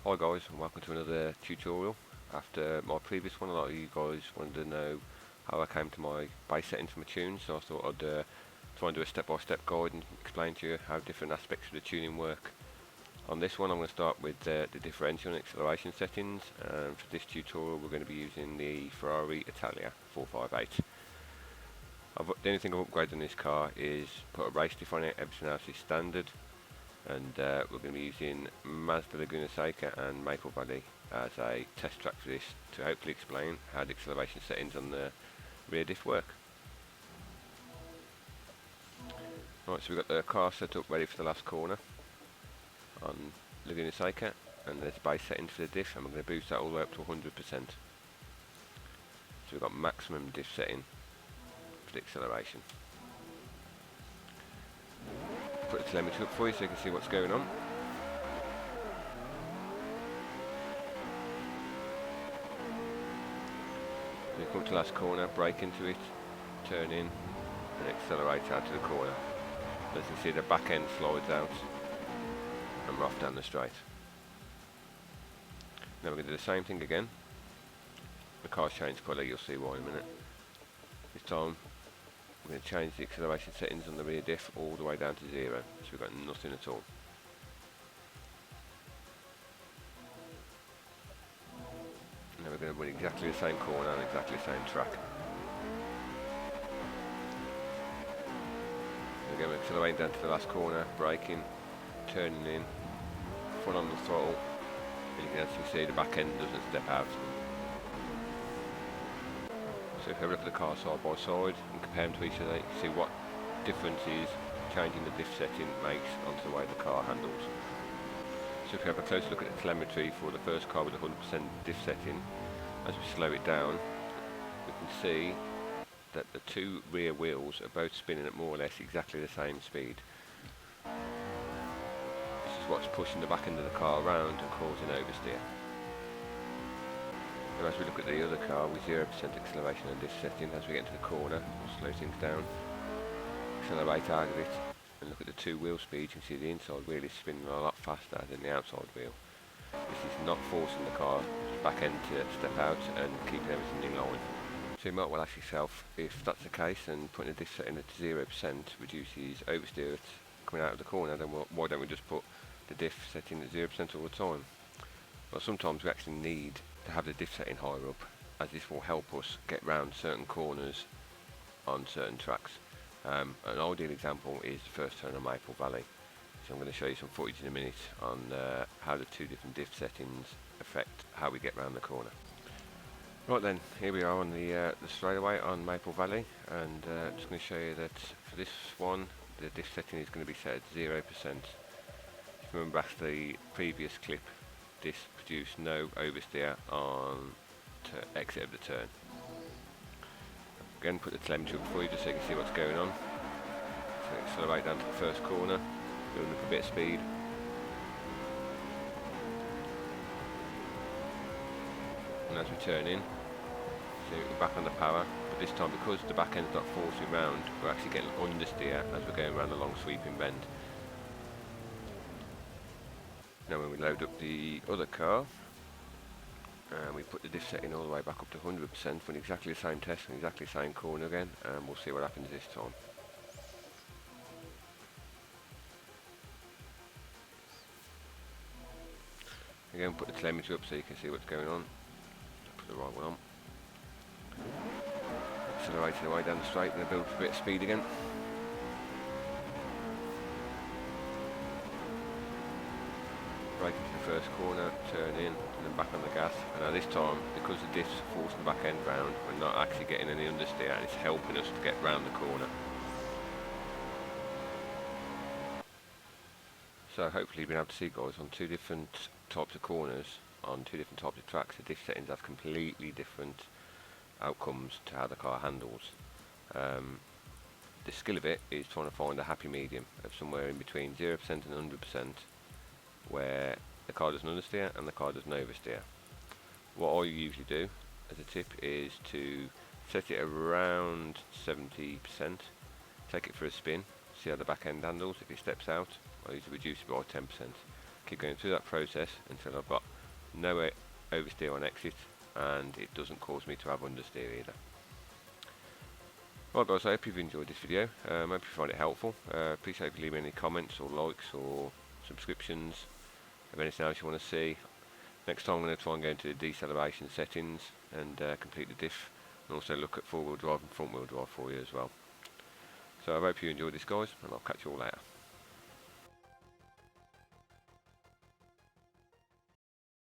Hi guys, and welcome to another tutorial. After my previous one, a lot of you guys wanted to know how I came to my bass settings for my tunes, so I thought I'd try and do a step-by-step guide and explain to you how different aspects of the tuning work. On this one I'm going to start with the differential and acceleration settings, and for this tutorial we're going to be using the Ferrari Italia 458. The only thing I've upgraded on this car is put a race diff on it, everything else is standard. And we're going to be using Mazda Laguna Seca and Maple Valley as a test track for this to hopefully explain how the acceleration settings on the rear diff work. Right, so we've got the car set up ready for the last corner on Laguna Seca, and there's base settings for the diff, and we're going to boost that all the way up to 100%. So we've got maximum diff setting for the acceleration. Put the telemetry up for you so you can see what's going on. So you come to the last corner, brake into it, turn in and accelerate out to the corner. As you can see, the back end slides out and we're off down the straight. Now we're going to do the same thing again. The car's changed colour, you'll see why in a minute. This time we're going to change the acceleration settings on the rear diff all the way down to 0, so we've got nothing at all. Now we're going to run exactly the same corner on exactly the same track. We're going to accelerate down to the last corner, braking, turning in, foot on the throttle, and you can actually see the back end doesn't step out. So if you have a look at the car side by side and compare them to each other, you can see what differences changing the diff setting makes onto the way the car handles. So if you have a closer look at the telemetry for the first car with 100% diff setting, as we slow it down, we can see that the two rear wheels are both spinning at more or less exactly the same speed. This is what's pushing the back end of the car around and causing oversteer. Now as we look at the other car with 0% acceleration and diff setting, as we get into the corner, we'll slow things down, accelerate out of it, and look at the two wheel speeds. You can see the inside wheel is spinning a lot faster than the outside wheel. This is not forcing the car back end to step out and keeping everything in line. So you might well ask yourself, if that's the case and putting a diff setting at 0% reduces oversteer coming out of the corner, then why don't we just put the diff setting at 0% all the time? Well, sometimes we actually need to have the diff setting higher up, as this will help us get round certain corners on certain tracks. An ideal example is the first turn on Maple Valley. So I'm going to show you some footage in a minute on how the two different diff settings affect how we get round the corner. Right then, here we are on the straightaway on Maple Valley, and I'm just going to show you that for this one the diff setting is going to be set at 0%. If you remember back to the previous clip, this produced no oversteer on exit of the turn. Again, put the telemetry up for you just so you can see what's going on. So accelerate down to the first corner, building up a bit of speed. And as we turn in, so we're back on the power, but this time because the back end's not forcing round, we're actually getting understeer as we're going around the long sweeping bend. Now when we load up the other car, and we put the diff setting all the way back up to 100%, run exactly the same test and exactly the same corner again, and we'll see what happens this time. Again, put the telemetry up so you can see what's going on. Put the right one on. Accelerating away down the straight, and build a bit of speed again. Brake into the first corner, turn in, and then back on the gas. And now this time, because the diff's forcing the back end round, we're not actually getting any understeer, and it's helping us to get round the corner. So hopefully you've been able to see, guys, on two different types of corners, on two different types of tracks, the diff settings have completely different outcomes to how the car handles. The skill of it is trying to find a happy medium of somewhere in between 0% and 100%, where the car doesn't understeer and the car doesn't oversteer. What I usually do as a tip is to set it around 70%, take it for a spin, see how the back end handles. If it steps out, I usually reduce it by 10%. keep going through that process until I've got no oversteer on exit, and it doesn't cause me to have understeer either. Right guys, I hope you've enjoyed this video. I hope you find it helpful. Appreciate if you leave me any comments or likes or subscriptions of anything else you want to see. Next time I'm going to try and go into the deceleration settings and complete the diff, and also look at four-wheel drive and front-wheel drive for you as well. So I hope you enjoyed this guys, and I'll catch you all later.